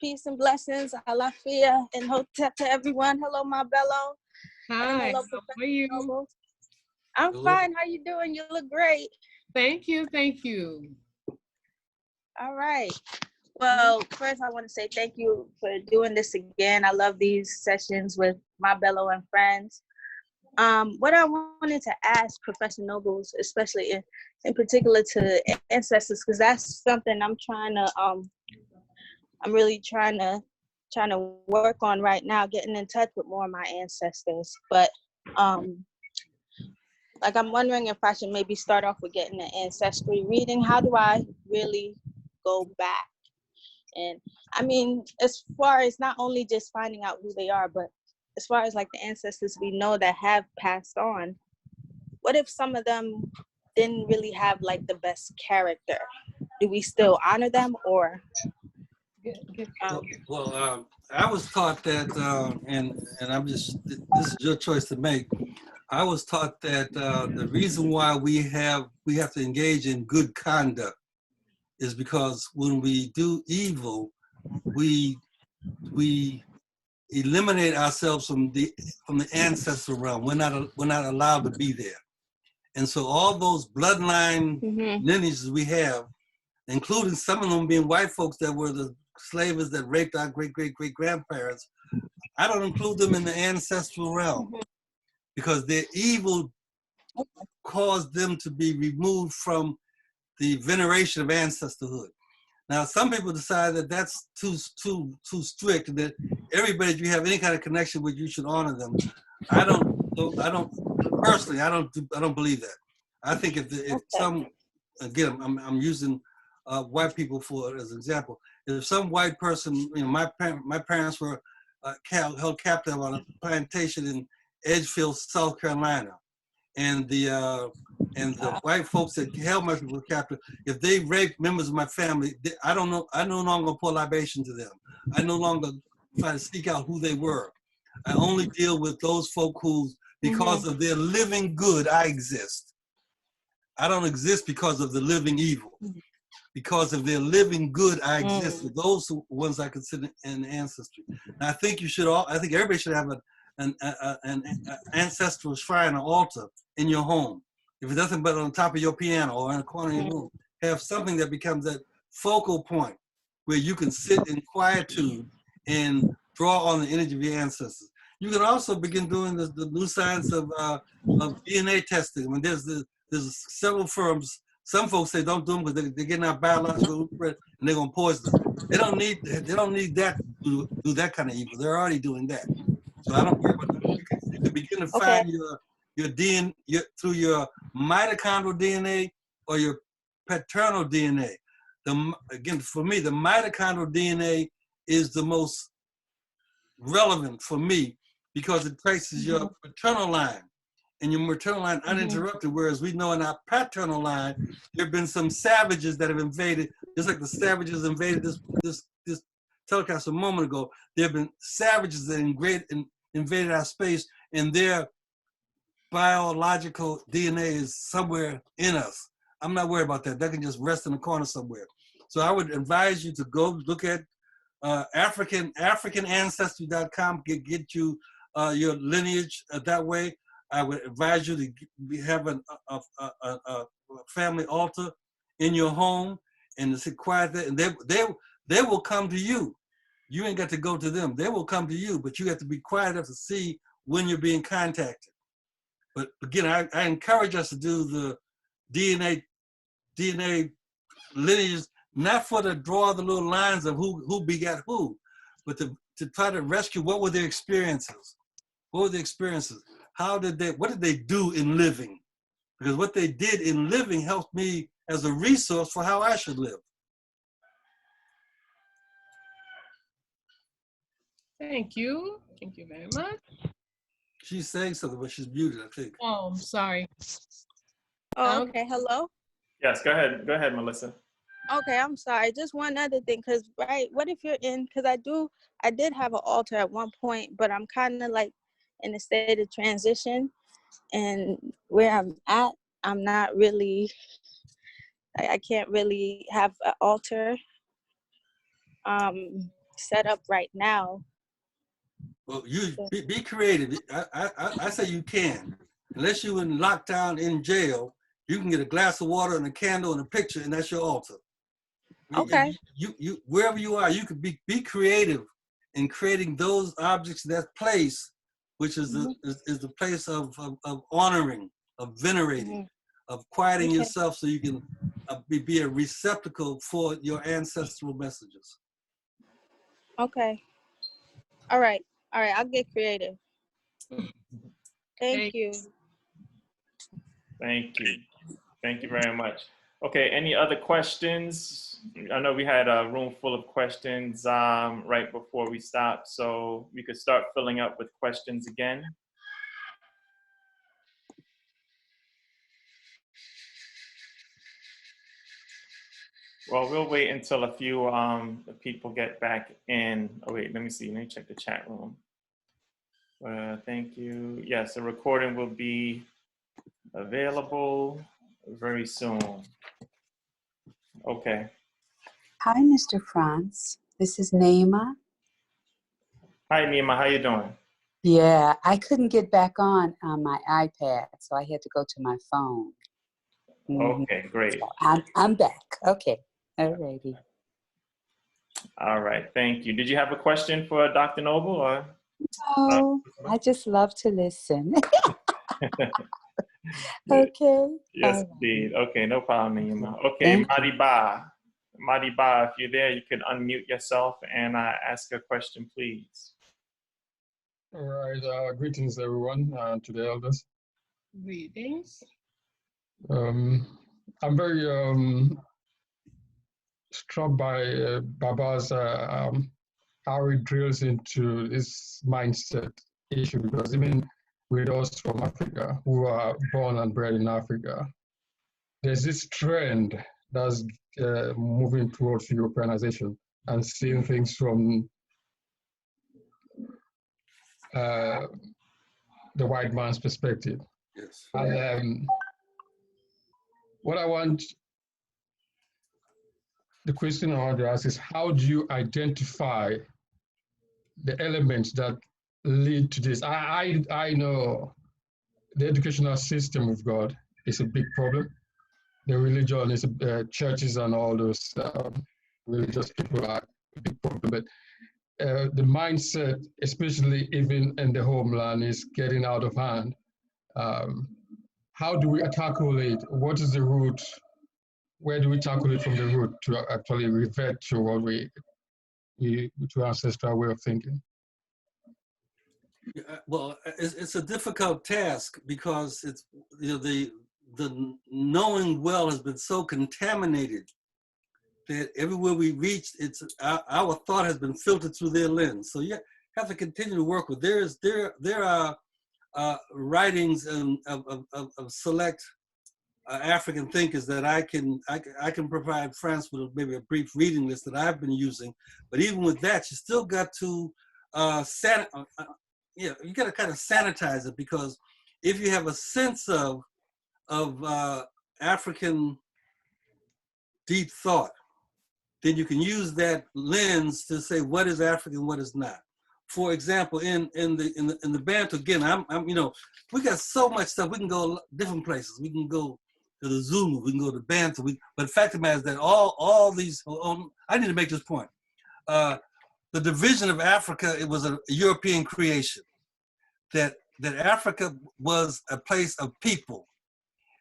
Peace and blessings. Alafia and hotep to everyone. Hello, my Bello. Hi, And hello, how are you? Noble. I'm fine. How you doing? You look great. Thank you, thank you. All right. Well, first I want to say thank you for doing this again. I love these sessions with my Bello and friends. What I wanted to ask Professor Nobles, especially in particular to ancestors, because that's something I'm really trying to work on right now, getting in touch with more of my ancestors. But like I'm wondering if I should maybe start off with getting an ancestry reading. How do I really go back? And I mean, as far as not only just finding out who they are, but as far as like the ancestors we know that have passed on, what if some of them didn't really have like the best character? Do we still honor them, or I was taught that, and this is your choice to make. I was taught that the reason why we have to engage in good conduct is because when we do evil, we eliminate ourselves from the ancestral realm. We're not allowed to be there, and so all those bloodline lineages we have, including some of them being white folks that were the slavers that raped our great-great-great-grandparents, I don't include them in the ancestral realm because their evil caused them to be removed from the veneration of ancestorhood. Now, some people decide that that's too strict, that everybody you have any kind of connection with, you should honor them. I don't personally, I don't believe that. I think if some, again, I'm using white people as an example. If some white person, you know, my parents were held captive on a plantation in Edgefield, South Carolina, and the white folks that held my people captive, if they raped members of my family, I no longer pour libation to them. I no longer try to seek out who they were. I only deal with those folk who, because of their living good, I exist. I don't exist because of the living evil. Because of their living good, I exist. With those ones I consider an ancestry. And I think I think everybody should have an ancestral shrine or altar in your home. If it's nothing but on top of your piano or in a corner of your room, have something that becomes that focal point where you can sit in quietude and draw on the energy of your ancestors. You can also begin doing the new science of DNA testing. I mean, there's several firms. Some folks say don't do them because they're getting our biological blueprint and they're gonna poison them. They don't need that to do that kind of evil. They're already doing that. So I don't worry about that. You can begin to find your DNA through your mitochondrial DNA or your paternal DNA. Again, for me, the mitochondrial DNA is the most relevant for me because it traces your paternal line and your maternal line uninterrupted, whereas we know in our paternal line, there have been some savages that have invaded, just like the savages invaded this telecast a moment ago. There have been savages that invaded our space, and their biological DNA is somewhere in us. I'm not worried about that. That can just rest in a corner somewhere. So I would advise you to go look at AfricanAncestry.com, get you your lineage that way. I would advise you to have a family altar in your home and to sit quiet there, and they will come to you. You ain't got to go to them. They will come to you, but you have to be quiet enough to see when you're being contacted. But again, I encourage us to do the DNA lineage, not for to draw the little lines of who begat who, but to try to rescue what were their experiences. What were the experiences? What did they do in living? Because what they did in living helped me as a resource for how I should live. Thank you. Thank you very much. She's saying something, but she's muted, I think. Oh, I'm sorry. Oh, okay. Hello? Yes, go ahead. Go ahead, Melissa. Okay, I'm sorry. Just one other thing, because, right, what if you're because I did have an altar at one point, but I'm kind of like in a state of transition, and where I'm at, I'm not really, I can't really have an altar. set up right now. Well, you be creative. I say you can. Unless you're in lockdown in jail, you can get a glass of water and a candle and a picture, and that's your altar. Okay. You wherever you are, you could be creative in creating those objects, that place, which is the place of honoring, of venerating, of quieting yourself, so you can be a receptacle for your ancestral messages. Okay. All right. I'll get creative. Thank you. Thank you. Thank you very much. Okay, any other questions? I know we had a room full of questions right before we stopped, so we could start filling up with questions again. Well, we'll wait until a few people get back in. Oh wait, let me see, let me check the chat room. Thank you. Yes, the recording will be available very soon. Okay. Hi, Mr. Franz. This is Naima. Hi, Nima. How you doing? Yeah, I couldn't get back on my iPad, so I had to go to my phone. Okay, great. So I'm back. Okay, alrighty. All right, thank you. Did you have a question for Dr. Noble, or? Oh, I just love to listen. Okay. Yes, indeed. Okay, no problem, Nima. Okay, Thank Madiba. Madiba, if you're there, you could unmute yourself and ask a question, please. All right, greetings everyone, to the elders. Greetings. I'm very struck by Baba's how he drills into this mindset issue, because even with us from Africa who are born and bred in Africa, there's this trend that's moving towards Europeanization and seeing things from the white man's perspective. Yes. And what I want, the question I want to ask is, how do you identify the elements that lead to this? I know the educational system we've got is a big problem. The religion is, churches and all those religious people are a big problem. But the mindset, especially even in the homeland, is getting out of hand. How do we tackle it? What is the root? Where do we tackle it from the root to actually revert to what to ancestral way of thinking? Well, it's a difficult task, because it's, you know, the knowing well has been so contaminated that everywhere we reach, it's our thought has been filtered through their lens. So you have to continue to work with. There are writings of select African thinkers that I can provide France with maybe a brief reading list that I've been using. But even with that, you still got to you got to kind of sanitize it, because if you have a sense of African deep thought, then you can use that lens to say what is African, what is not. For example, in the Bantu, again, I'm you know, we got so much stuff. We can go different places. We can go to the Zulu. We can go to Bantu. But the fact of the matter is that all these. I need to make this point. The division of Africa, it was a European creation. That Africa was a place of people,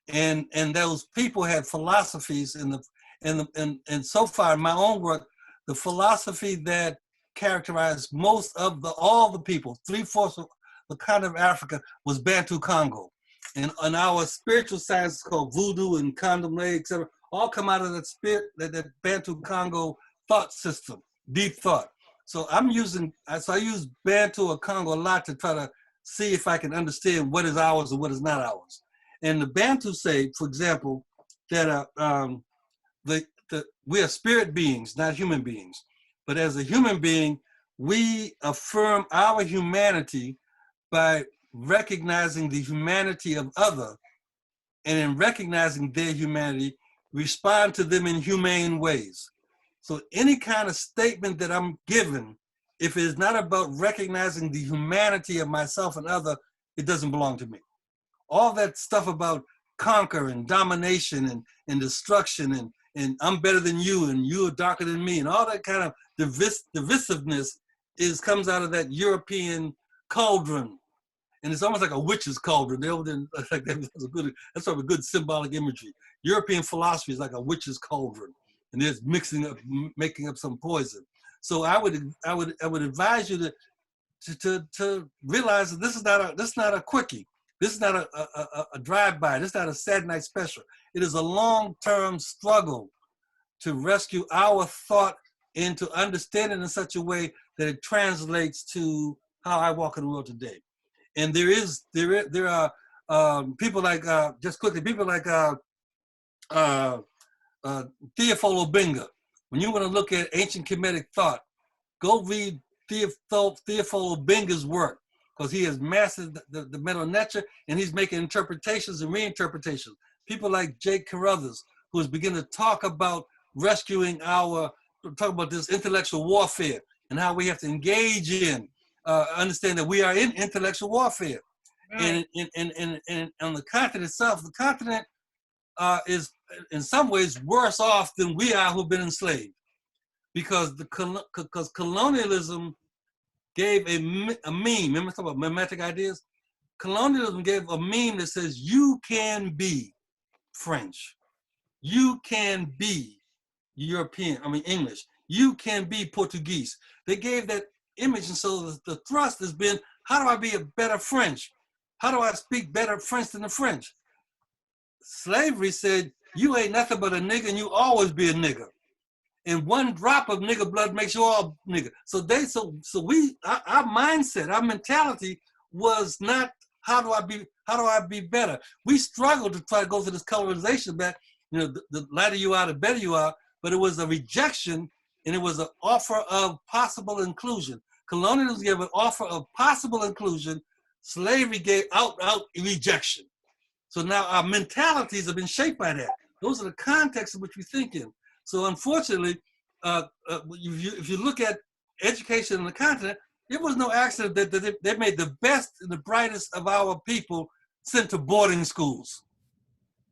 and those people had philosophies. And so far in my own work, the philosophy that characterized most of all the people, 3/4 of the continent of Africa, was Bantu Congo. And our spiritual sciences called voodoo and condomlé, etc., all come out of that spirit, that Bantu Congo thought system, deep thought. So I use Bantu or Congo a lot to try to see if I can understand what is ours and what is not ours. And the Bantu say, for example, that we are spirit beings, not human beings. But as a human being, we affirm our humanity by recognizing the humanity of other, and in recognizing their humanity, respond to them in humane ways. So any kind of statement that I'm given if it is not about recognizing the humanity of myself and other, it doesn't belong to me. All that stuff about conquer and domination and destruction and I'm better than you and you're darker than me and all that kind of divisiveness comes out of that European cauldron. And it's almost like a witch's cauldron. That's sort of a good symbolic imagery. European philosophy is like a witch's cauldron, and there's making up some poison. So I would advise you to realize that this is not a quickie. This is not a drive-by. This is not a Saturday night special. It is a long-term struggle to rescue our thought into understanding in such a way that it translates to how I walk in the world today. And there are people like people like Theophilo Benga. When you want to look at ancient Kemetic thought, go read Theophilo Benga's work, because he has mastered the meta nature and he's making interpretations and reinterpretations. People like Jake Carruthers, who is beginning to talk about rescuing talk about this intellectual warfare and how we have to engage in, understand that we are in intellectual warfare. Right. And on the continent itself, the continent is in some ways worse off than we are who've been enslaved, because colonialism gave a meme. Remember talking about mimetic ideas? Colonialism gave a meme that says you can be French, you can be English, you can be Portuguese. They gave that image, and so the thrust has been, how do I be a better French? How do I speak better French than the French? Slavery said, you ain't nothing but a nigga and you always be a nigga. And one drop of nigga blood makes you all nigga. So our mindset, our mentality was not, how do I be better? We struggled to try to go through this colorization back, the lighter you are, the better you are, but it was a rejection and it was an offer of possible inclusion. Colonialism gave an offer of possible inclusion. Slavery gave out rejection. So now our mentalities have been shaped by that. Those are the contexts in which we think in. So unfortunately, if you look at education on the continent, it was no accident that they made the best and the brightest of our people sent to boarding schools,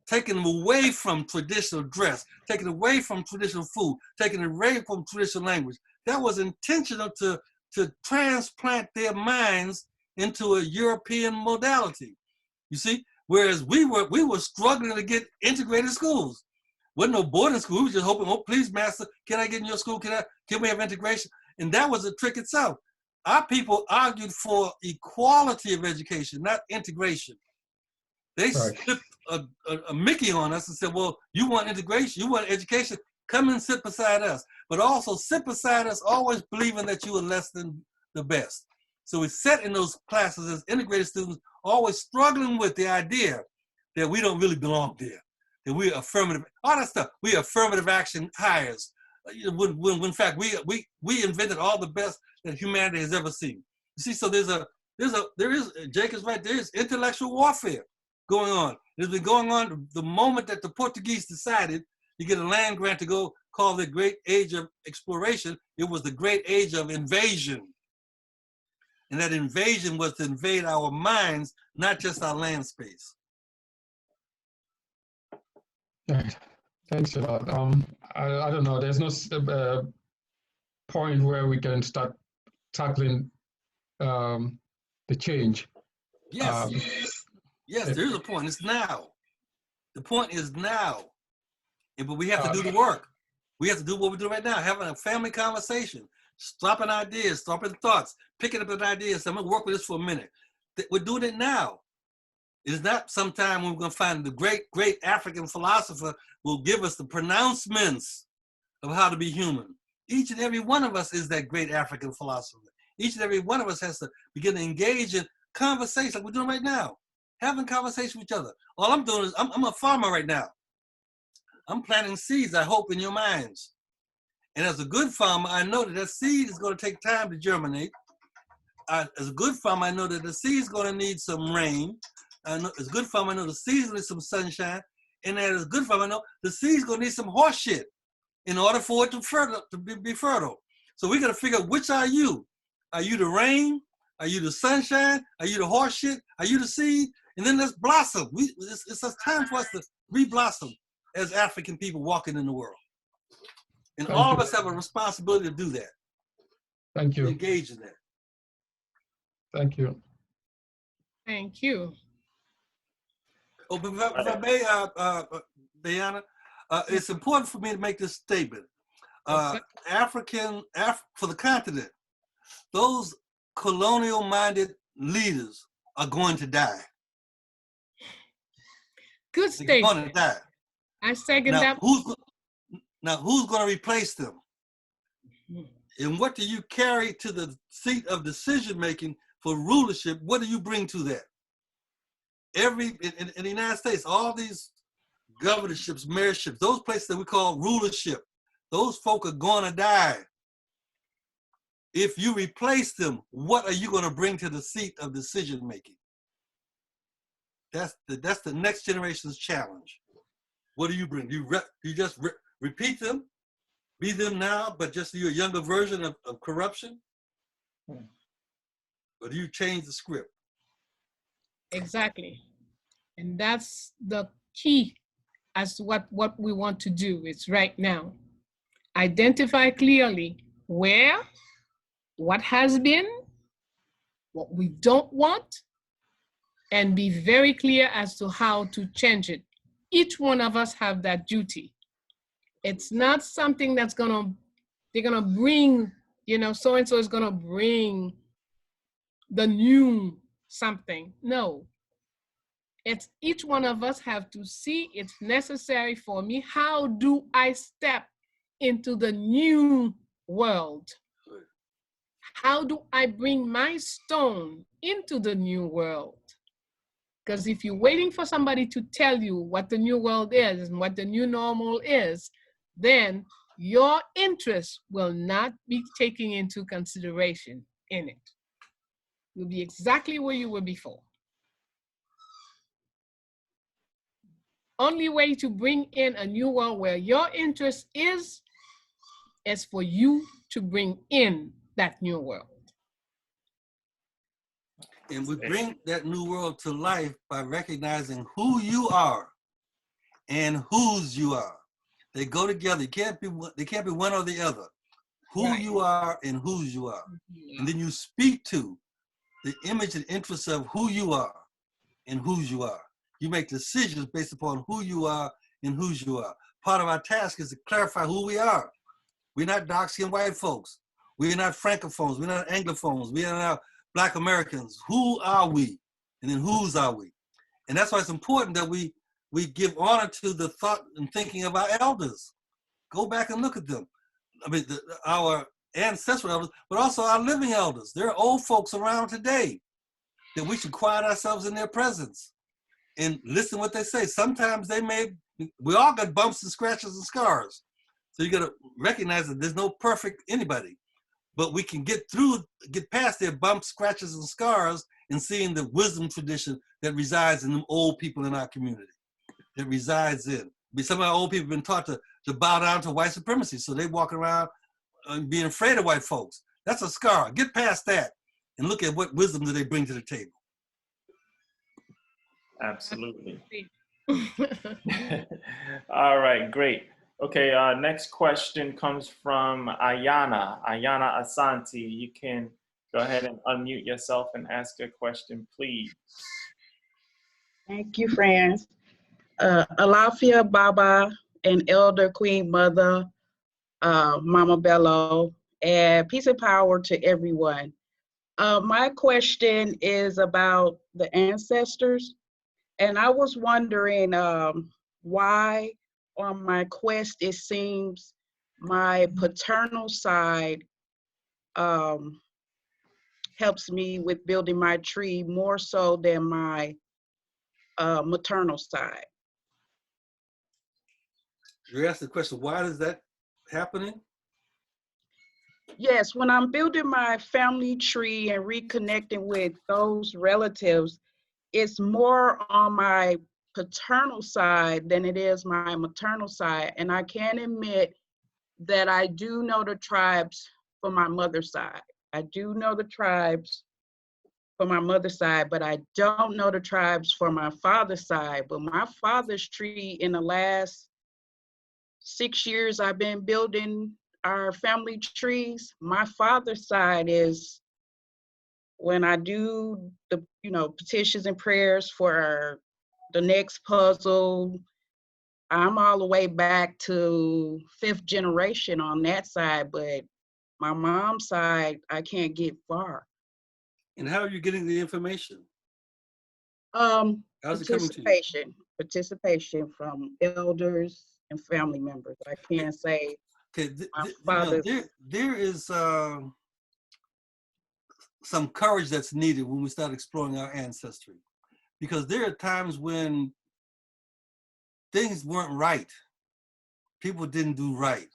taking them away from traditional dress, taking away from traditional food, taking away from traditional language. That was intentional to transplant their minds into a European modality. You see, whereas we were struggling to get integrated schools. Wasn't no boarding school. We were just hoping, oh, please, master, can I get in your school? Can we have integration? And that was the trick itself. Our people argued for equality of education, not integration. They slipped a Mickey on us and said, well, you want integration, you want education, come and sit beside us. But also sit beside us, always believing that you are less than the best. So we sat in those classes as integrated students, always struggling with the idea that we don't really belong there, that we're affirmative, all that stuff. We affirmative action hires. When in fact, we invented all the best that humanity has ever seen. You see, so there is, Jake is right, there is intellectual warfare going on. It's been going on the moment that the Portuguese decided to get a land grant to go call the great age of exploration. It was the great age of invasion. And that invasion was to invade our minds, not just our land space. Right. Thanks a lot. I don't know, there's no point where we can start tackling the change. Yes, yes, there is a point. It's now. The point is now. But we have to do the work. We have to do what we do right now, having a family conversation, stopping ideas, stopping thoughts, picking up an idea. So I'm gonna work with this for a minute. We're doing it now. It is not sometime when we're gonna find the great African philosopher will give us the pronouncements of how to be human. Each and every one of us is that great African philosopher. Each and every one of us has to begin to engage in conversation like we're doing right now, having conversation with each other. All I'm doing is, I'm a farmer right now. I'm planting seeds, I hope, in your minds. And as a good farmer, I know that seed is going to take time to germinate. As a good farmer, I know that the seed is going to need some rain. As a good farmer, I know the seed is going to need some sunshine. And as a good farmer, I know the seed is going to need some horse shit in order for it to be fertile. So we got to figure out, which are you? Are you the rain? Are you the sunshine? Are you the horse shit? Are you the seed? And then let's blossom. It's a time for us to re-blossom as African people walking in the world. And Thank all you. of us have a responsibility to do that. Thank To you. engage in that. Thank you. Thank you. Oh, but if I may, Bayyinah, it's important for me to make this statement. For the continent, those colonial-minded leaders are going to die. Good They're going statement. to die. I second Now, that. who's going to replace them? And what do you carry to the seat of decision-making for rulership? What do you bring to that? In the United States, all these governorships, mayorships, those places that we call rulership, those folk are going to die. If you replace them, what are you going to bring to the seat of decision-making? That's the next generation's challenge. What do you bring? Do you just repeat them, be them now, but just you're a younger version of corruption? Or do you change the script? Exactly. And that's the key as to what we want to do. It's right now. Identify clearly where, what has been, what we don't want, and be very clear as to how to change it. Each one of us have that duty. It's not something that's they're gonna bring, so-and-so is gonna bring the new something. No. It's each one of us have to see it's necessary for me. How do I step into the new world? How do I bring my stone into the new world? Because if you're waiting for somebody to tell you what the new world is and what the new normal is, then your interest will not be taken into consideration in it. You'll be exactly where you were before. Only way to bring in a new world where your interest is for you to bring in that new world. And we bring that new world to life by recognizing who you are and whose you are. They go together. They can't be one or the other. Who Right. you are and whose you are. And then you speak to the image and interests of who you are and whose you are. You make decisions based upon who you are and whose you are. Part of our task is to clarify who we are. We're not dark-skinned white folks. We're not francophones. We're not anglophones. We are not Black Americans. Who are we? And then whose are we? And that's why it's important that we give honor to the thought and thinking of our elders. Go back and look at them. I mean, our ancestral elders, but also our living elders. There are old folks around today that we should quiet ourselves in their presence and listen what they say. Sometimes we all got bumps and scratches and scars. So you gotta recognize that there's no perfect anybody, but we can get past their bumps, scratches, and scars and seeing the wisdom tradition that resides in them old people in our community, that resides in. Some of our old people have been taught to bow down to white supremacy, so they walk around being afraid of white folks. That's a scar. Get past that and look at what wisdom do they bring to the table. Absolutely. All right, great. Okay, next question comes from Ayana Asante. You can go ahead and unmute yourself and ask a question, please. Thank you, friends. Alafia, Baba, and Elder Queen Mother, Mama Bello, and peace and power to everyone. My question is about the ancestors, and I was wondering why on my quest it seems my paternal side helps me with building my tree more so than my maternal side. You asked the question, why is that happening? Yes, when I'm building my family tree and reconnecting with those relatives, it's more on my paternal side than it is my maternal side. And I can admit that I do know the tribes for my mother's side. I do know the tribes for my mother's side, but I don't know the tribes for my father's side. But my father's tree, in the last 6 years I've been building our family trees, my father's side is, when I do the, petitions and prayers for the next puzzle, I'm all the way back to 5th generation on that side, but my mom's side, I can't get far. And how are you getting the information? How's it coming to you? Participation from elders and family members. I can't say Okay, my father. there is some courage that's needed when we start exploring our ancestry, because there are times when things weren't right. People didn't do right.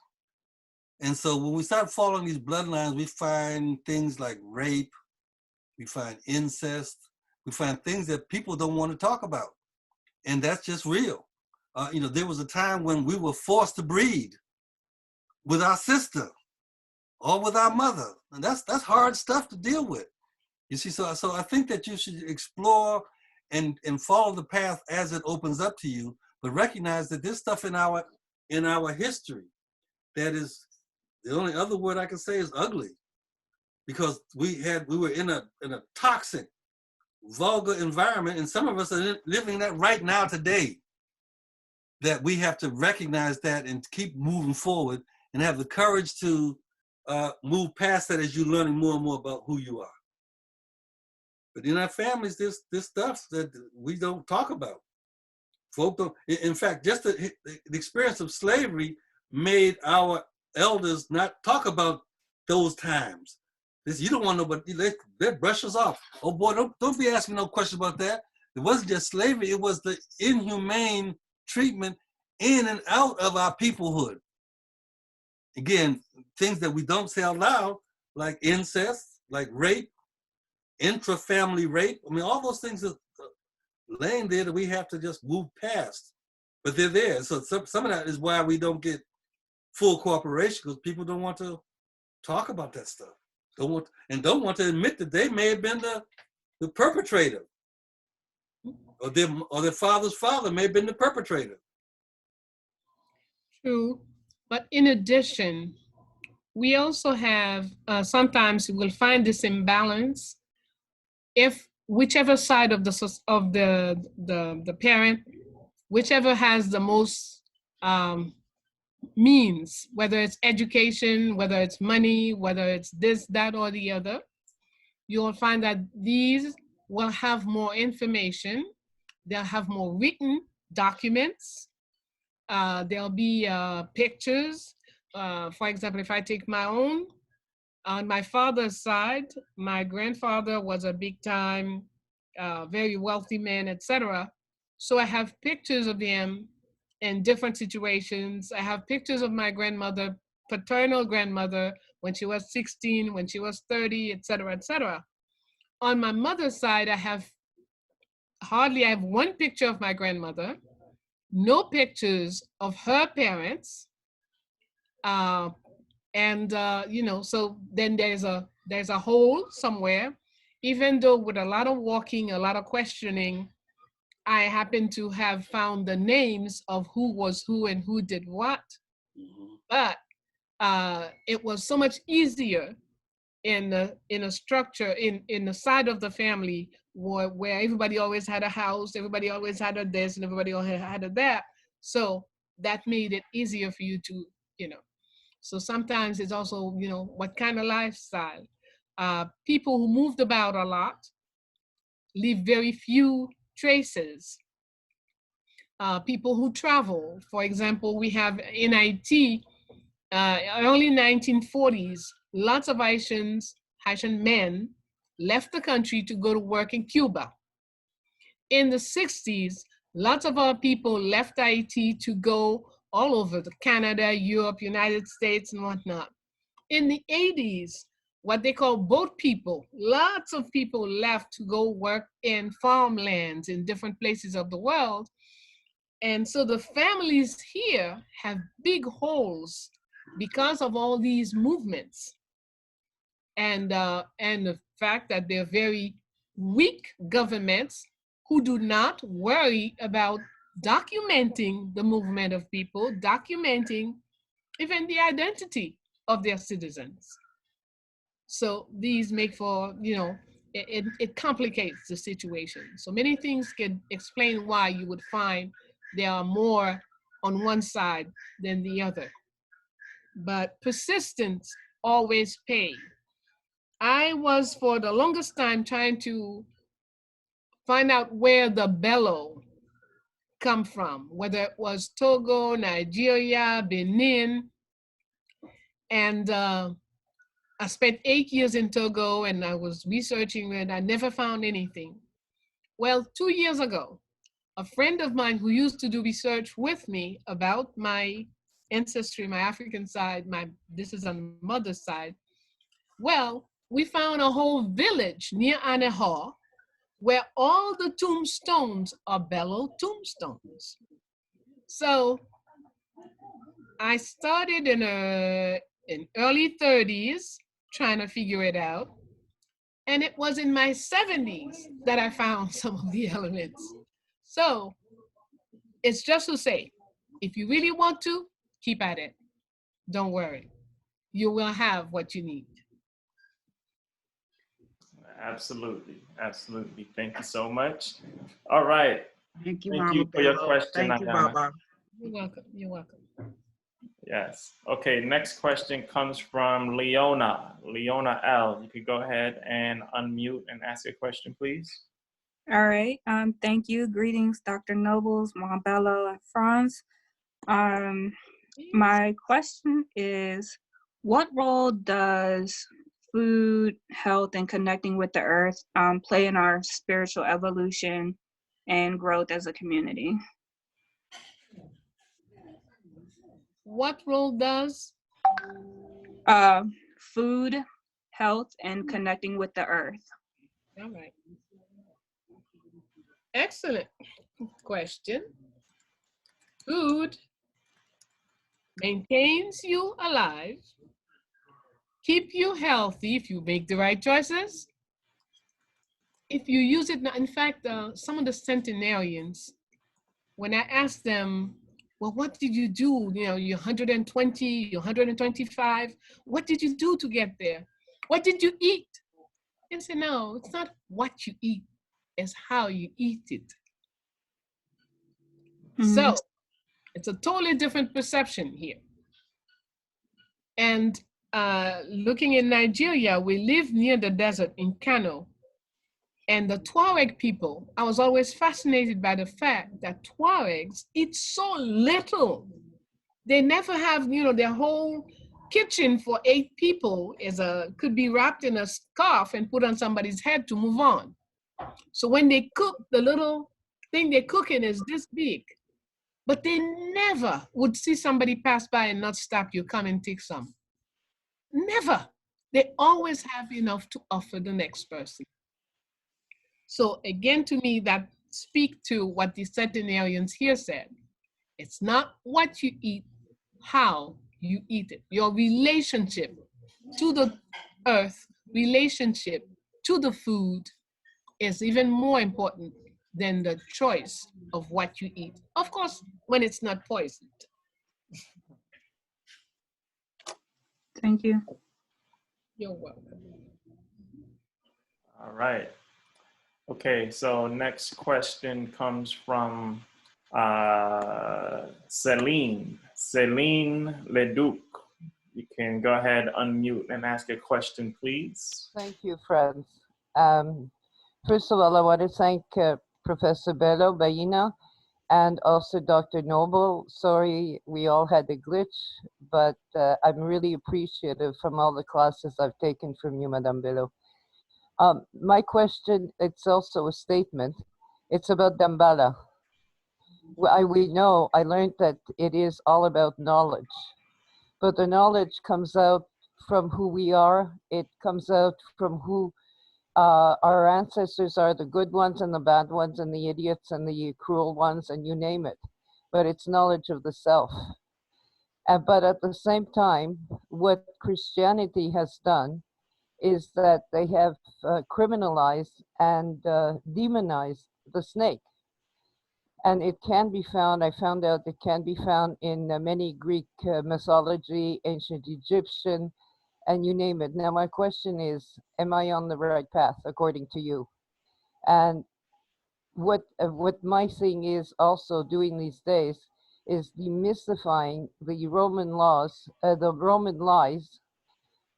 And so when we start following these bloodlines, we find things like rape, we find incest, we find things that people don't want to talk about. And that's just real. There was a time when we were forced to breed with our sister or with our mother. And that's hard stuff to deal with. You see, so I think that you should explore and follow the path as it opens up to you, but recognize that there's stuff in our history that is, the only other word I can say is ugly, because we were in a toxic, vulgar environment, and some of us are living that right now today. That we have to recognize that and keep moving forward and have the courage to move past that as you're learning more and more about who you are. But in our families, there's stuff that we don't talk about. Folk don't. In fact, just the experience of slavery made our elders not talk about those times. You don't want nobody, they brush us off. Oh boy, don't be asking no questions about that. It wasn't just slavery, it was the inhumane treatment in and out of our peoplehood. Again, things that we don't say out loud, like incest, like rape, intra-family rape. I mean, all those things are laying there that we have to just move past, but they're there. So some of that is why we don't get full cooperation, because people don't want to talk about that stuff. Don't want to admit that they may have been the perpetrator, or their father's father may have been the perpetrator. True, but in addition, we also have sometimes we'll find this imbalance if whichever side of the parent, whichever has the most means, whether it's education, whether it's money, whether it's this, that, or the other, you'll find that these will have more information. They'll have more written documents. There'll be pictures. For example, if I take my own, on my father's side, my grandfather was a big time, very wealthy man, etc. So I have pictures of him in different situations. I have pictures of my grandmother, paternal grandmother, when she was 16, when she was 30, etc., etc. On my mother's side, I have one picture of my grandmother, no pictures of her parents, so then there's a hole somewhere. Even though with a lot of walking, a lot of questioning, I happen to have found the names of who was who and who did what. But it was so much easier in a structure in the side of the family where everybody always had a house, everybody always had a this, and everybody always had a that. So that made it easier for you to, So sometimes it's also, what kind of lifestyle. People who moved about a lot leave very few traces. People who travel, for example, we have in Haiti, early 1940s, lots of Haitian men left the country to go to work in Cuba. In the 60s, lots of our people left Haiti to go all over Canada, Europe, United States, and whatnot. In the 80s, what they call boat people, lots of people left to go work in farmlands in different places of the world. And so the families here have big holes because of all these movements. and the fact that they're very weak governments who do not worry about documenting the movement of people, documenting even the identity of their citizens. So these make for, it complicates the situation. So many things can explain why you would find there are more on one side than the other. But persistence always pays. I was for the longest time trying to find out where the Bello come from, whether it was Togo, Nigeria, Benin, and I spent 8 years in Togo and I was researching and I never found anything. Well, 2 years ago, a friend of mine who used to do research with me about my ancestry, my African side, this is on the mother's side. Well, we found a whole village near Anehor where all the tombstones are Bello tombstones. So I started in early 30s trying to figure it out. And it was in my 70s that I found some of the elements. So it's just to say, if you really want to, keep at it. Don't worry. You will have what you need. Absolutely. Absolutely. Thank you so much. All right. Thank you, Thank Mama you for your Bello. question, Thank you, Ayana. Baba. You're welcome. You're welcome. Yes. Okay, next question comes from Leona. Leona L. You could go ahead and unmute and ask your question, please. All right. Thank you. Greetings, Dr. Nobles, Mama Bello, and Franz. My question is, what role does food, health, and connecting with the earth play in our spiritual evolution and growth as a community? What role does? Food, health, and connecting with the earth. All right. Excellent question. Food maintains you alive, keep you healthy if you make the right choices. If you use it, in fact, some of the centenarians, when I asked them, well, what did you do? You're 120, you're 125. What did you do to get there? What did you eat? They said, no, it's not what you eat, it's how you eat it. So it's a totally different perception here. And looking in Nigeria, we live near the desert in Kano. And the Tuareg people, I was always fascinated by the fact that Tuaregs eat so little. They never have, their whole kitchen for 8 people could be wrapped in a scarf and put on somebody's head to move on. So when they cook, the little thing they're cooking is this big. But they never would see somebody pass by and not stop you, come and take some. Never. They always have enough to offer the next person. So again, to me, that speak to what the centenarians here said. It's not what you eat, how you eat it. Your relationship to the earth, relationship to the food is even more important than the choice of what you eat. Of course, when it's not poisoned. Thank you. You're welcome. All right. Okay, so next question comes from Celine Leduc. You can go ahead, unmute, and ask a question, please. Thank you, Franz. First of all, I want to thank Professor Bello, Bayyinah, and also Dr. Noble. Sorry, we all had a glitch, but I'm really appreciative from all the classes I've taken from you, Madame Bello. My question, it's also a statement. It's about Dambala. We know, I learned that it is all about knowledge, but the knowledge comes out from who we are. It comes out from who our ancestors are, the good ones and the bad ones and the idiots and the cruel ones, and you name it. But it's knowledge of the self. But at the same time, what Christianity has done is that they have criminalized and demonized the snake. And it can be found, I found out it can be found in many Greek mythology, ancient Egyptian, and you name it. Now, my question is, am I on the right path according to you? And what my thing is also doing these days is demystifying the Roman laws, the Roman lies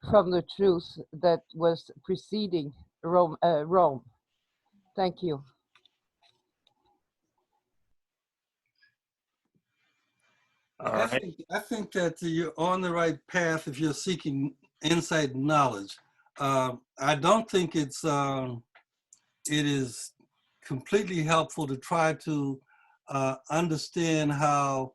from the truth that was preceding Rome. Thank you. All I right. think that you're on the right path if you're seeking insight and knowledge. I don't think it is completely helpful to try to understand how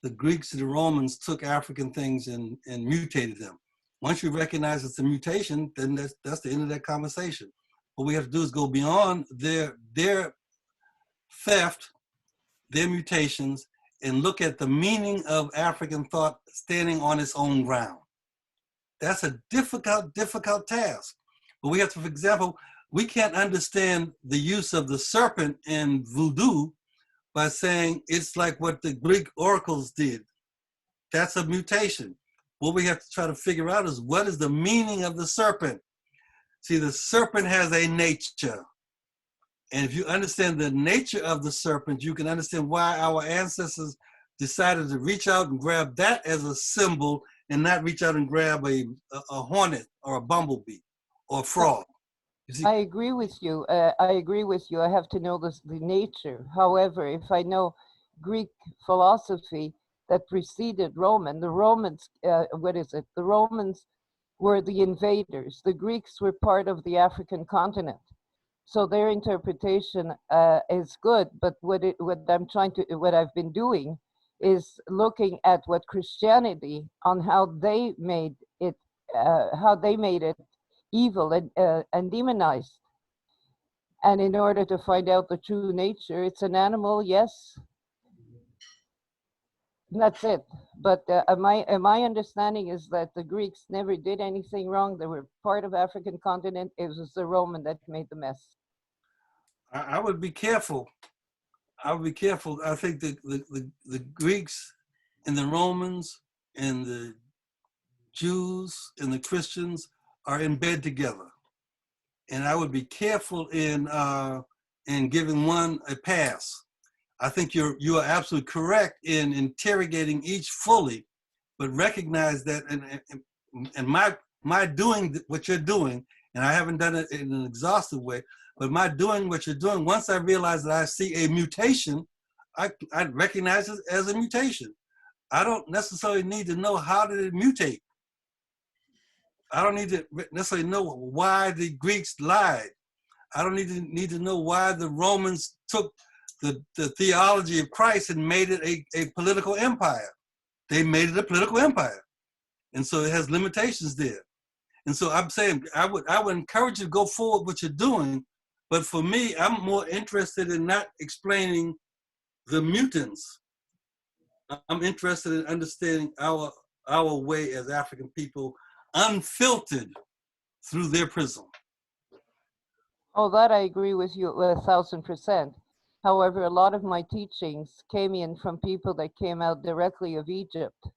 the Greeks and the Romans took African things and mutated them. Once you recognize it's a mutation, then that's the end of that conversation. What we have to do is go beyond their theft, their mutations, and look at the meaning of African thought standing on its own ground. That's a difficult task. But we have to, for example, we can't understand the use of the serpent in voodoo by saying it's like what the Greek oracles did. That's a mutation. What we have to try to figure out is what is the meaning of the serpent? See, the serpent has a nature. And if you understand the nature of the serpent, you can understand why our ancestors decided to reach out and grab that as a symbol and not reach out and grab a hornet or a bumblebee or a frog. You see? I agree with you. I agree with you. I have to know the nature. However, if I know Greek philosophy that preceded Roman, the Romans, The Romans were the invaders. The Greeks were part of the African continent. So their interpretation is good, but what I've been doing is looking at what Christianity, on how they made it evil and demonized. And in order to find out the true nature, it's an animal, yes. That's it. But my understanding is that the Greeks never did anything wrong. They were part of African continent. It was the Roman that made the mess. I would be careful. I would be careful. I think the Greeks and the Romans and the Jews and the Christians are in bed together. And I would be careful in giving one a pass. I think you are absolutely correct in interrogating each fully, but recognize that and my doing what you're doing, and I haven't done it in an exhaustive way, but my doing what you're doing, once I realize that I see a mutation, I recognize it as a mutation. I don't necessarily need to know how did it mutate. I don't need to necessarily know why the Greeks lied. I don't need to know why the Romans took the theology of Christ and made it a political empire. They made it a political empire. And so it has limitations there. And so I'm saying I would encourage you to go forward with what you're doing, but for me, I'm more interested in not explaining the mutants. I'm interested in understanding our way as African people, unfiltered through their prism. Oh, that I agree with you 1,000%. However, a lot of my teachings came in from people that came out directly of Egypt,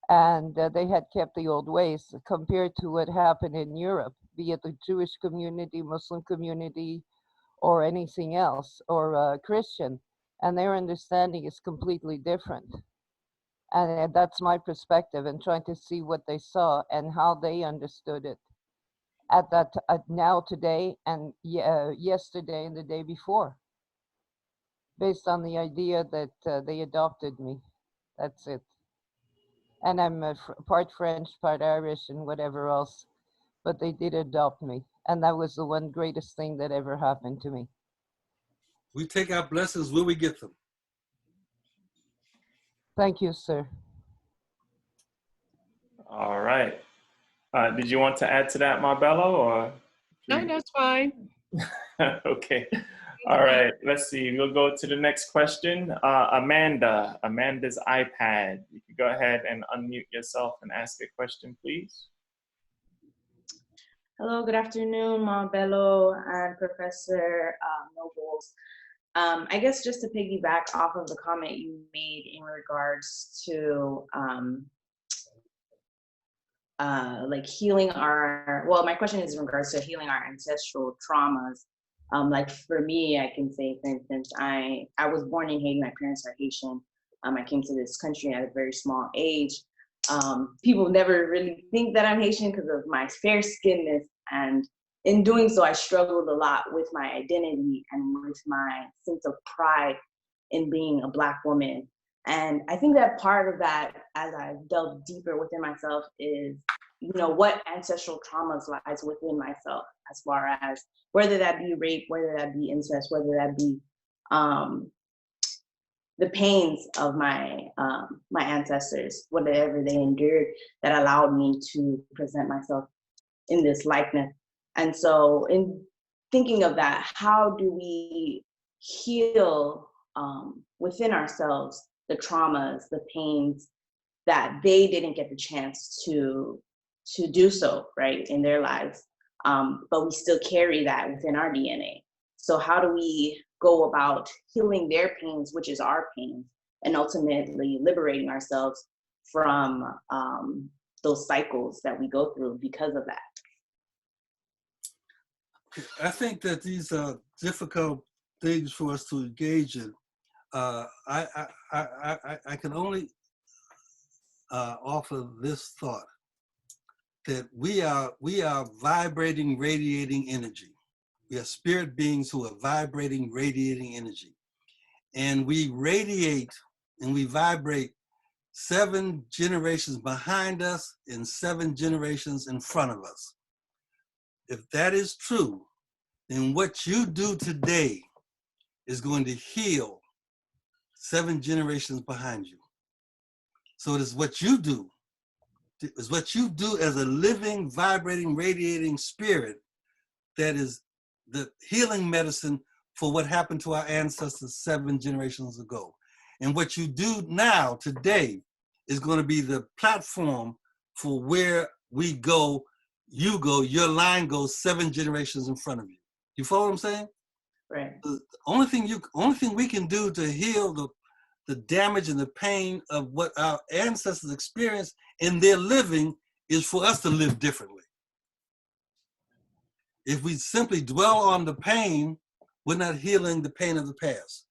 and they had kept the old ways compared to what happened in Europe, be it the Jewish community, Muslim community, or anything else, or Christian, and their understanding is completely different. And that's my perspective, and trying to see what they saw and how they understood it at now, today, and yesterday and the day before, based on the idea that they adopted me. That's it. And I'm part French, part Irish, and whatever else, but they did adopt me. And that was the one greatest thing that ever happened to me. We take our blessings where we get them. Thank you, sir. All right. Did you want to add to that, Marbello, or? No, that's fine. Okay. All right. Let's see. We'll go to the next question. Amanda's iPad. You can go ahead and unmute yourself and ask a question, please. Hello, good afternoon, Mom Bello and Professor Nobles. I guess just to piggyback off of the comment you made in regards to like healing our, well, my question is in regards to healing our ancestral traumas. Like for me, I can say, for instance, I was born in Haiti, my parents are Haitian. I came to this country at a very small age. People never really think that I'm Haitian because of my fair skinness, and in doing so, I struggled a lot with my identity and with my sense of pride in being a Black woman. And I think that part of that, as I've delved deeper within myself, is, you know, what ancestral traumas lies within myself, as far as whether that be rape, whether that be incest, whether that be the pains of my my ancestors, whatever they endured, that allowed me to present myself in this likeness. And so in thinking of that, how do we heal within ourselves the traumas, the pains that they didn't get the chance to do so, right, in their lives, but we still carry that within our DNA. So how do we go about healing their pains, which is our pains, and ultimately liberating ourselves from those cycles that we go through because of that? I think that these are difficult things for us to engage in. I can only offer this thought, that we are vibrating, radiating energy. We are spirit beings who are vibrating, radiating energy. And we radiate and we vibrate 7 generations behind us and 7 generations in front of us. If that is true, then what you do today is going to heal 7 generations behind you. So it is what you do. It's what you do as a living, vibrating, radiating spirit that is the healing medicine for what happened to our ancestors 7 generations ago. And what you do now, today, is going to be the platform for where we go, you go, your line goes 7 generations in front of you. You follow what I'm saying? Right. The only thing we can do to heal the damage and the pain of what our ancestors experienced in their living is for us to live differently. If we simply dwell on the pain, we're not healing the pain of the past.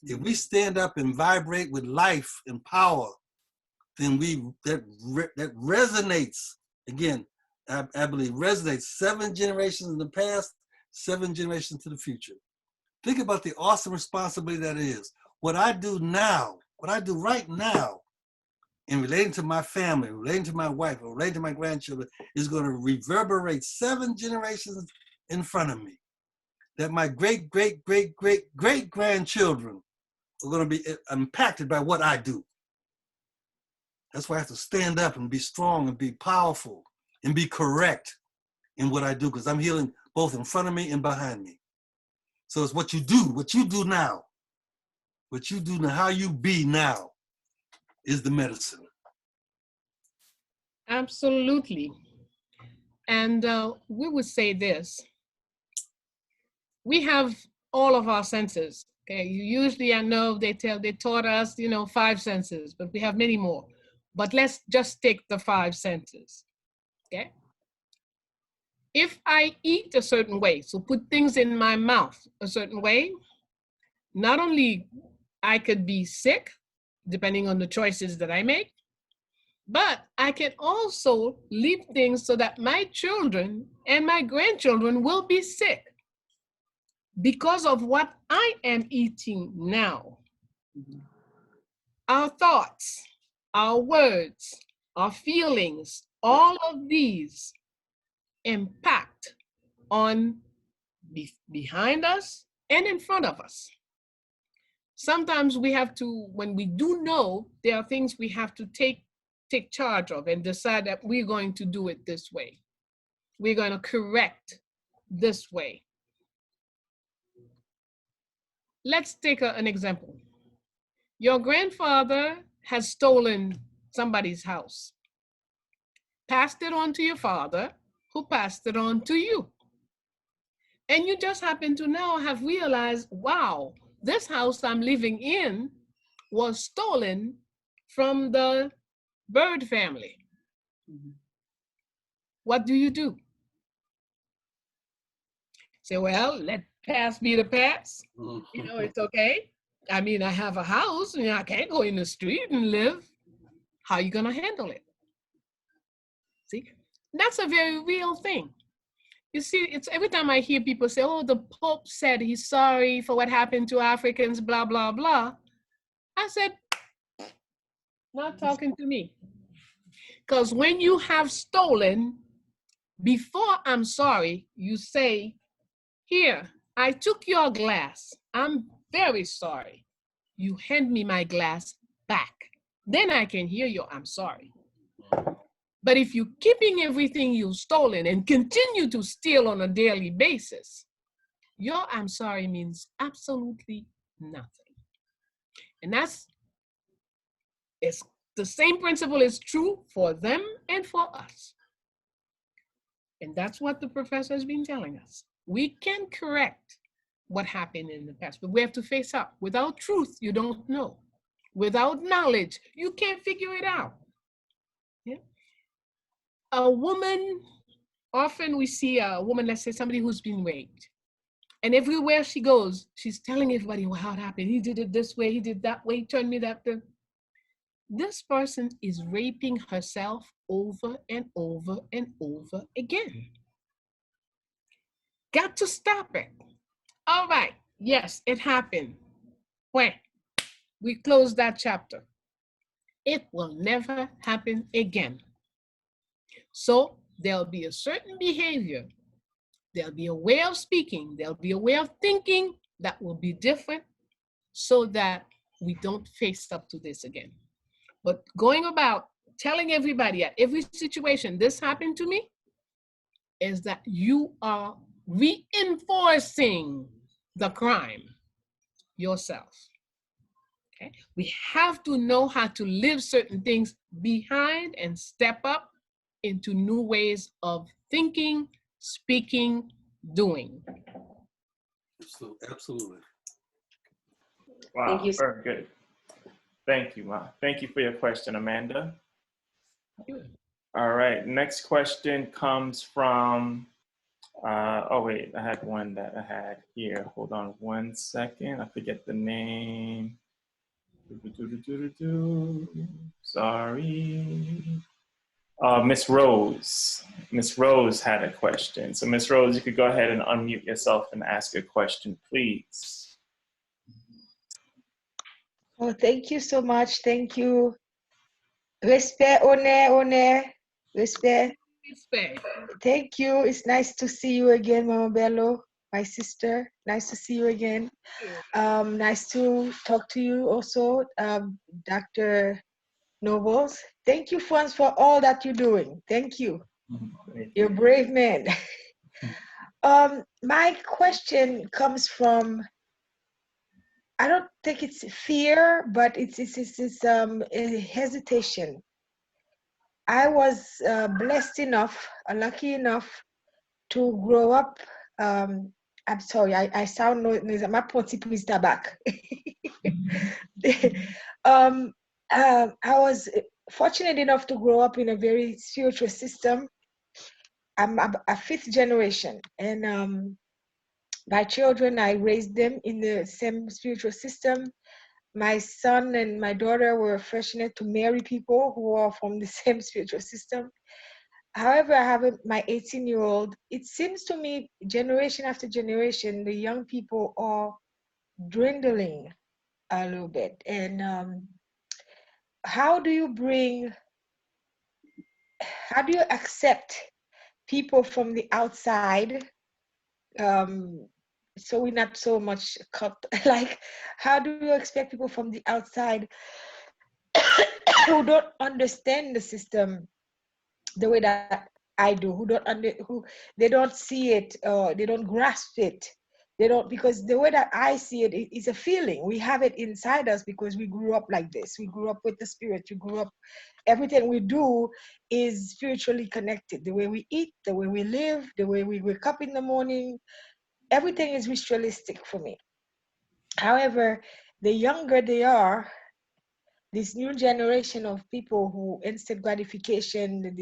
If we stand up and vibrate with life and power, then that resonates, again, I believe resonates 7 generations in the past, 7 generations to the future. Think about the awesome responsibility that is. What I do now, what I do right now, in relating to my family, relating to my wife, or relating to my grandchildren, is going to reverberate 7 generations in front of me. That my great, great, great, great, great grandchildren are going to be impacted by what I do. That's why I have to stand up and be strong and be powerful and be correct in what I do, because I'm healing both in front of me and behind me. So it's what you do now. What you do now, how you be now is the medicine. Absolutely. And we would say this. We have all of our senses. Okay, usually I know they taught us, 5 senses, but we have many more. But let's just take the 5 senses. Okay. If I eat a certain way, so put things in my mouth a certain way, not only I could be sick, depending on the choices that I make, but I can also leave things so that my children and my grandchildren will be sick because of what I am eating now. Our thoughts, our words, our feelings, all of these impact on behind us and in front of us. Sometimes we have to, when we do know, there are things we have to take charge of and decide that we're going to do it this way. We're going to correct this way. Let's take an example. Your grandfather has stolen somebody's house, passed it on to your father, who passed it on to you. And you just happen to now have realized, wow, this house I'm living in was stolen from the bird family. What do? Say, well, let past be the past. You know, it's okay. I mean, I have a house, and I can't go in the street and live. How are you going to handle it? See, that's a very real thing. You see, it's every time I hear people say, oh, the Pope said he's sorry for what happened to Africans, blah, blah, blah. I said, not talking to me. Because when you have stolen, before I'm sorry, you say, here, I took your glass. I'm very sorry. You hand me my glass back. Then I can hear your I'm sorry. But if you're keeping everything you've stolen and continue to steal on a daily basis, your I'm sorry means absolutely nothing. And it's the same principle is true for them and for us. And that's what the professor has been telling us. We can correct what happened in the past, but we have to face up. Without truth, you don't know. Without knowledge, you can't figure it out. Yeah? A woman, often we see a woman, let's say somebody who's been raped. And everywhere she goes, she's telling everybody, well, how it happened. He did it this way, he did that way, he turned me that way. This person is raping herself over and over and over again. Got to stop it. All right, yes, it happened. When we close that chapter, it will never happen again. So there'll be a certain behavior, there'll be a way of speaking, there'll be a way of thinking that will be different so that we don't face up to this again. But going about telling everybody at every situation, this happened to me, is that you are reinforcing the crime yourself. Okay? We have to know how to live certain things behind and step up into new ways of thinking, speaking, doing. Absolutely. Wow, Thank you. very good. Thank you, Ma. Thank you for your question, Amanda. All right, next question comes from, oh wait, I had one that I had here. Hold on 1 second, I forget the name. Sorry. Miss Rose. Miss Rose had a question. So Miss Rose, you could go ahead and unmute yourself and ask a question, please. Oh, thank you so much. Thank you. Respect, honor, respect. Respect. Thank you. It's nice to see you again, Mama Bello, my sister. Nice to see you again. Nice to talk to you also, Dr. Nobles. Thank you, Franz, for all that you're doing. Thank you. You're a brave man. My question comes from, I don't think it's fear, but it's a hesitation. I was blessed enough, lucky enough to grow up. I'm sorry, I sound noisy. My potty please back. I was fortunate enough to grow up in a very spiritual system. I'm a fifth generation, and my children, I raised them in the same spiritual system. My son and my daughter were fortunate to marry people who are from the same spiritual system. However, I have my 18-year-old. It seems to me, generation after generation, the young people are dwindling a little bit. And how do you accept people from the outside? So we're not so much cut. Like, how do you expect people from the outside who don't understand the system the way that I do, who they don't see it, or they don't grasp it, They don't, because the way that I see it, it's a feeling. We have it inside us because we grew up like this. We grew up with the spirit. We grew up, everything we do is spiritually connected. The way we eat, the way we live, the way we wake up in the morning, everything is ritualistic for me. However, the younger they are, this new generation of people who instant gratification,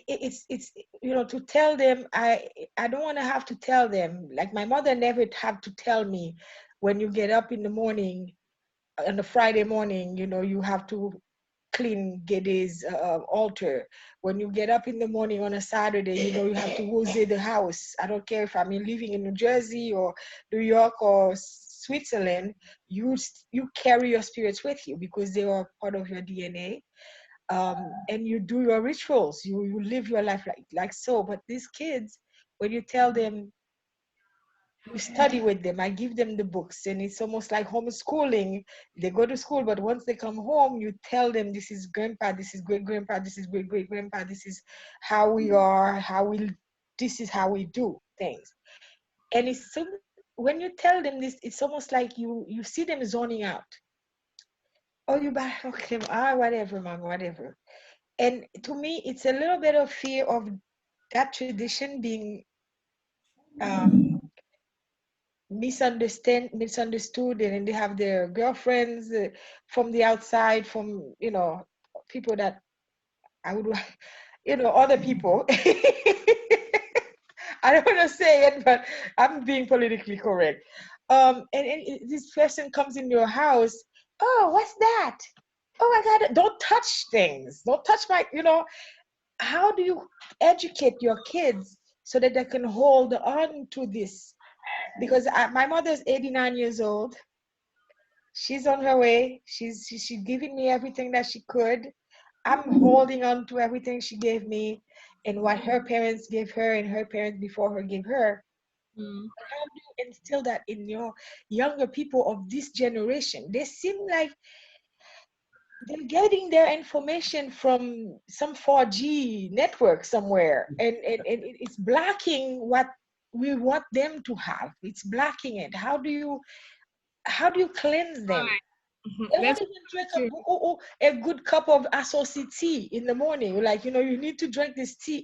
it's you know, to tell them, I don't want to have to tell them. Like my mother never had to tell me, when you get up in the morning on a Friday morning, you know, you have to clean Gede's altar. When you get up in the morning on a Saturday, you know, you have to rose the house. I don't care if I'm living in New Jersey or New York or Switzerland, you carry your spirits with you because they are part of your DNA. And you do your rituals, you live your life like so. But these kids, when you tell them, you study with them, I give them the books, and it's almost like homeschooling. They go to school, but once they come home, you tell them, this is grandpa, this is great grandpa, this is great great grandpa, this is how we are, this is how we do things. And it's so, when you tell them this, it's almost like you see them zoning out. Oh, you buy, okay, whatever, mama, whatever. And to me, it's a little bit of fear of that tradition being misunderstood, and then they have their girlfriends from the outside, from, you know, people that I would, you know, other people. I don't want to say it, but I'm being politically correct. And this person comes in your house. Oh, what's that? Oh my God! Don't touch things. Don't touch my, you know. How do you educate your kids so that they can hold on to this? Because my mother's 89 years old. She's on her way. She's giving me everything that she could. I'm holding on to everything she gave me and what her parents gave her and her parents before her gave her. But how do you instill that in your younger people of this generation? They seem like they're getting their information from some 4G network somewhere, and it's blocking what we want them to have. It's blocking it. How do you cleanse them? They won't even drink a good cup of associate tea in the morning. Like, you know, you need to drink this tea.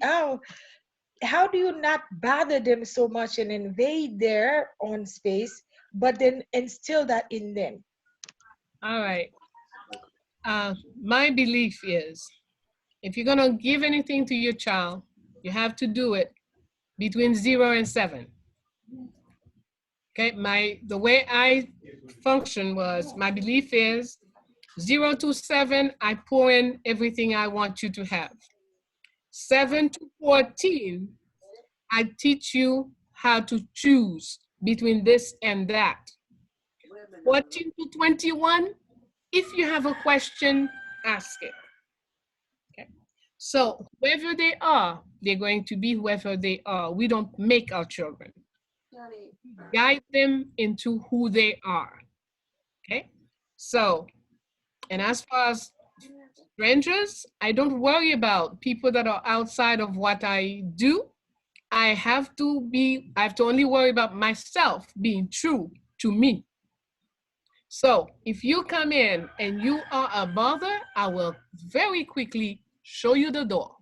How do you not bother them so much and invade their own space, but then instill that in them? All right. My belief is, if you're gonna give anything to your child, you have to do it between 0 and 7. Okay, the way I function was, my belief is 0 to 7, I pour in everything I want you to have. 7 to 14, I teach you how to choose between this and that. 14 to 21, if you have a question, ask it. Okay. So whoever they are, they're going to be whoever they are. We don't make our children. Guide them into who they are. Okay. So, and as far as strangers, I don't worry about people that are outside of what I do. I have to only worry about myself being true to me. So if you come in and you are a bother, I will very quickly show you the door.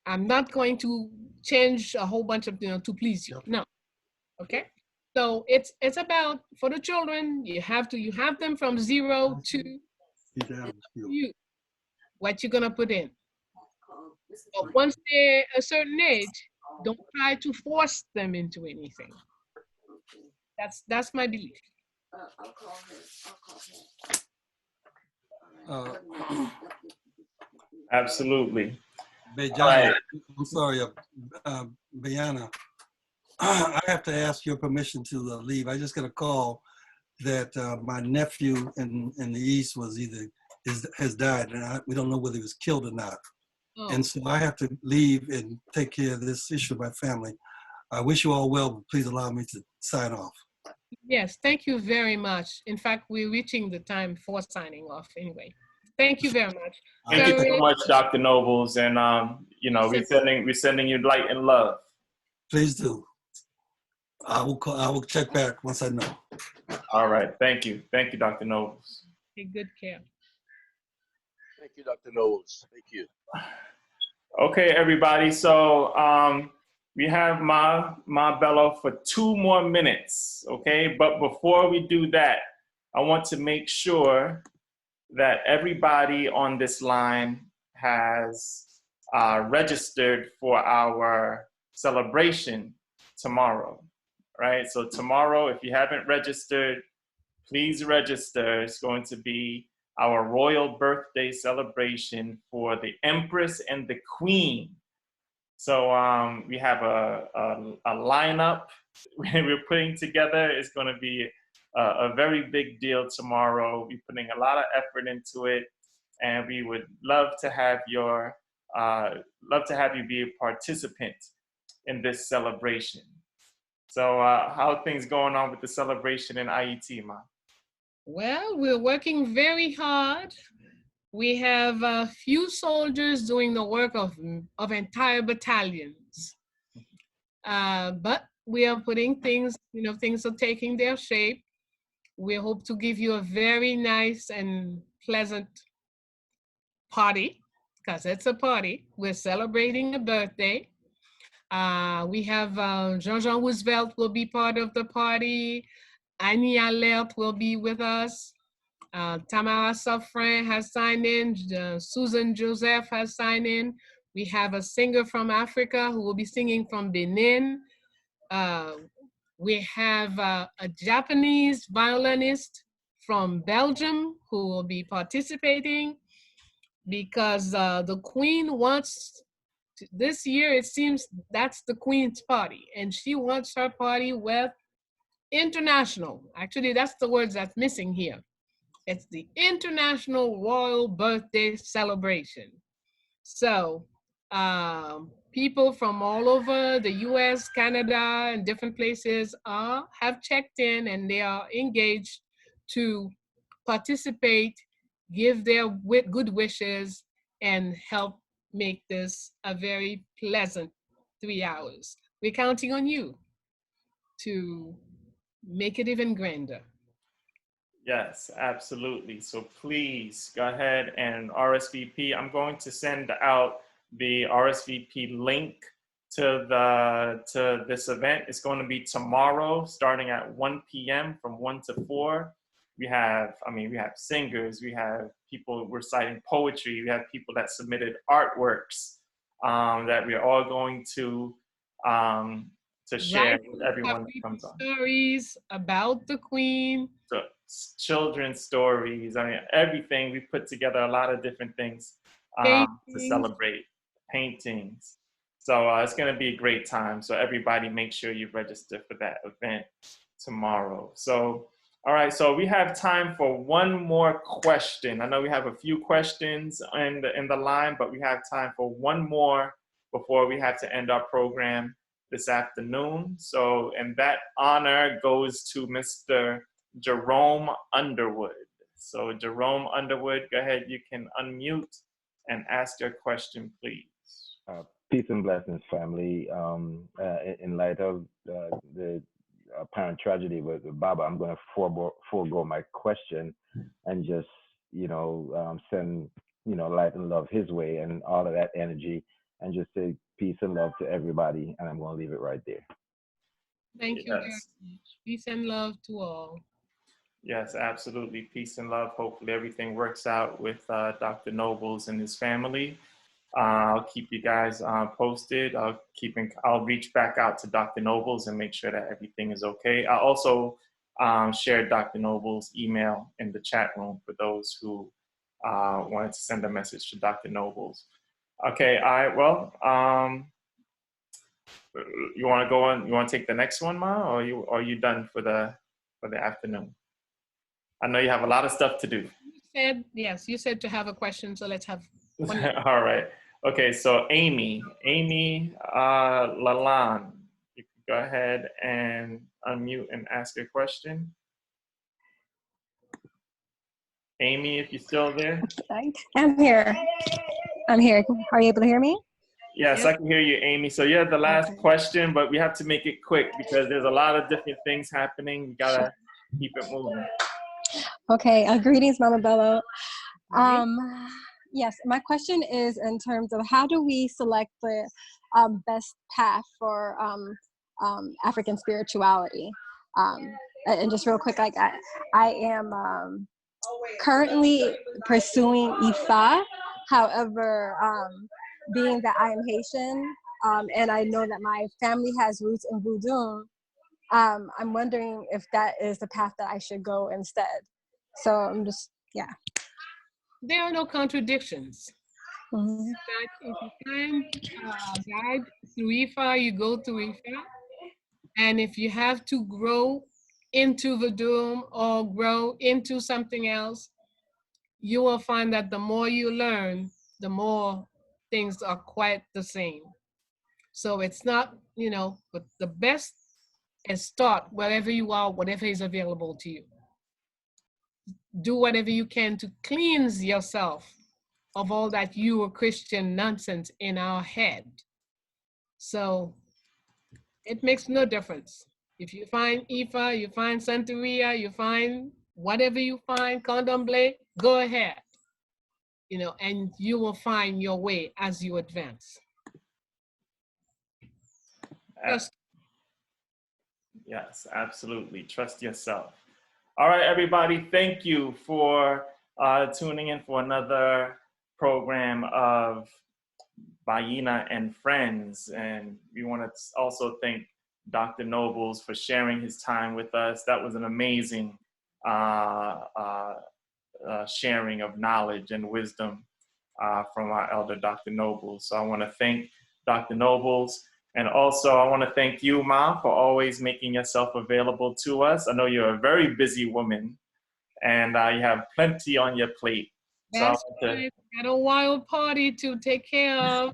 I'm not going to change a whole bunch of, you know, to please you. No. Okay. So it's about, for the children, you have them from 0 to you, what you're gonna put in. But once they're a certain age, don't try to force them into anything. That's my belief. Absolutely. Bayyinah, I'm sorry, Bayyinah. I have to ask your permission to leave. I just got a call that my nephew in the East has died, and we don't know whether he was killed or not. Oh. And so I have to leave and take care of this issue of my family. I wish you all well, but please allow me to sign off. Yes, thank you very much. In fact, we're reaching the time for signing off anyway. Thank you very much. Thank you so much, Dr. Nobles, and you know, we're sending you light and love. Please do. I will check back once I know. All right. Thank you. Thank you, Dr. Nobles. Take good care. Thank you, Dr. Knowles. Thank you. Okay, everybody. So we have Ma Bello for 2 more minutes. Okay, but before we do that, I want to make sure that everybody on this line has registered for our celebration tomorrow. Right. So tomorrow, if you haven't registered, please register. It's going to be our royal birthday celebration for the Empress and the Queen. So we have a lineup we're putting together. It's going to be a very big deal tomorrow. We're putting a lot of effort into it, and we would love to have you be a participant in this celebration. So how are things going on with the celebration in IET, Ma? Well, we're working very hard. We have a few soldiers doing the work of entire battalions. But we are putting things, things are taking their shape. We hope to give you a very nice and pleasant party, because it's a party. We're celebrating a birthday. We have Jean-Jean Roosevelt will be part of the party. Annie Alert will be with us. Tamara Safran has signed in. Susan Joseph has signed in. We have a singer from Africa who will be singing from Benin. We have a Japanese violinist from Belgium who will be participating, because the Queen wants, this year it seems that's the Queen's party, and she wants her party with international. Actually, that's the words that's missing here. It's the International Royal Birthday Celebration. So people from all over the US, Canada, and different places have checked in, and they are engaged to participate, give their good wishes, and help make this a very pleasant 3 hours. We're counting on you to make it even grander. Yes, absolutely. So please go ahead and RSVP. I'm going to send out the RSVP link to this event. It's going to be tomorrow, starting at 1 p.m. from 1 to 4. We have singers, we have people reciting poetry, we have people that submitted artworks that we're all going to share with everyone that comes on. Stories about the Queen. So, children's stories, everything. We put together a lot of different things to celebrate. Paintings. So it's going to be a great time. So everybody make sure you register for that event tomorrow. So, all right. So we have time for one more question. I know we have a few questions in the line, but we have time for one more before we have to end our program this afternoon. So, and that honor goes to Mr. Jerome Underwood. So Jerome Underwood, go ahead, you can unmute and ask your question, please. Peace and blessings, family. In light of the apparent tragedy with Baba, I'm going to forego my question and just, send, light and love his way and all of that energy, and just say peace and love to everybody. And I'm going to leave it right there. Thank you very much. Peace and love to all. Yes, absolutely. Peace and love. Hopefully everything works out with Dr. Nobles and his family. I'll keep you guys posted. I'll reach back out to Dr. Nobles and make sure that everything is okay. I'll also share Dr. Nobles' email in the chat room for those who wanted to send a message to Dr. Nobles. Okay, all right, well, you want to go on? You want to take the next one, Ma, or are you done for the afternoon? I know you have a lot of stuff to do. You said to have a question, so let's have one. All right. Okay, so Amy Lalonde, you can go ahead and unmute and ask your question. Amy, if you're still there. I'm here. Are you able to hear me? Yes, I can hear you, Amy. So you're the last question, but we have to make it quick because there's a lot of different things happening. We gotta keep it moving. Okay, greetings, Mama Bello. Yes, my question is in terms of how do we select the best path for African spirituality? And just real quick, like I am currently pursuing Ifa. However, being that I am Haitian and I know that my family has roots in Voodoo, I'm wondering if that is the path that I should go instead. So I'm just, yeah. There are no contradictions. Mm-hmm. If you find guide through Ifa, you go through Ifa. And if you have to grow into Voodoo or grow into something else, you will find that the more you learn, the more things are quite the same. So it's not, you know, but the best is start wherever you are, whatever is available to you. Do whatever you can to cleanse yourself of all that you or Christian nonsense in our head. So it makes no difference. If you find Ifa, you find Santeria, you find whatever you find, Candomblé, go ahead. You know, and you will find your way as you advance. Yes, absolutely. Trust yourself. All right, everybody. Thank you for tuning in for another program of Bayyinah and Friends. And we want to also thank Dr. Nobles for sharing his time with us. That was an amazing sharing of knowledge and wisdom from our elder, Dr. Nobles. So I want to thank Dr. Nobles. And also I want to thank you, Ma, for always making yourself available to us. I know you're a very busy woman and you have plenty on your plate. That's right. Got a wild party to take care of.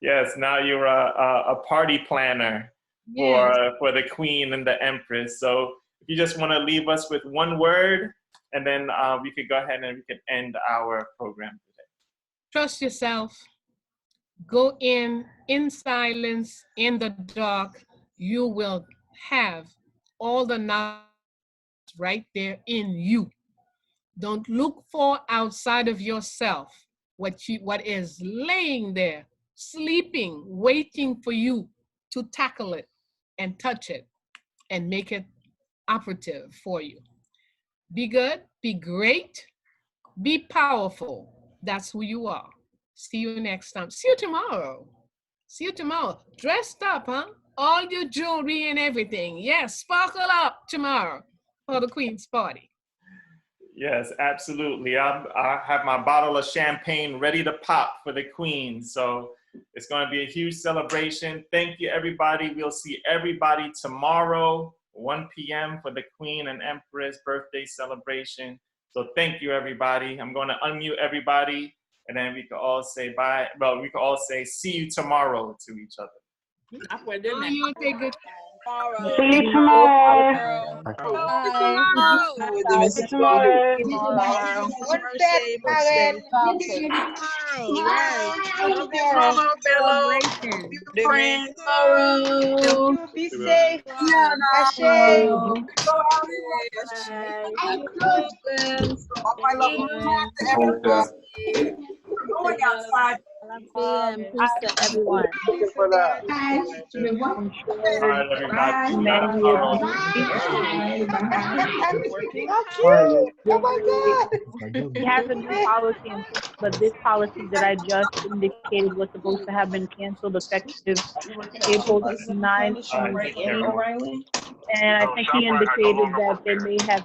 Yes, now you're a party planner for the Queen and the Empress. So if you just want to leave us with one word, and then we could go ahead and we could end our program today. Trust yourself. Go in silence, in the dark. You will have all the knowledge right there in you. Don't look for outside of yourself what is laying there, sleeping, waiting for you to tackle it and touch it and make it operative for you. Be good, be great, be powerful. That's who you are. See you next time. See you tomorrow. See you tomorrow. Dressed up, huh? All your jewelry and everything. Yes, sparkle up tomorrow for the Queen's party. Yes, absolutely. I have my bottle of champagne ready to pop for the Queen. So it's going to be a huge celebration. Thank you, everybody. We'll see everybody tomorrow, 1 p.m. for the Queen and Empress birthday celebration. So thank you, everybody. I'm going to unmute everybody, and then we can all say bye. Well, we can all say see you tomorrow to each other. You take good. See you tomorrow. Be safe. Going outside. Peace to everyone. All right, everybody. Oh my God. We have a new policy in place, but this policy that I just indicated was supposed to have been canceled effective April 9th. And I think he indicated that they may have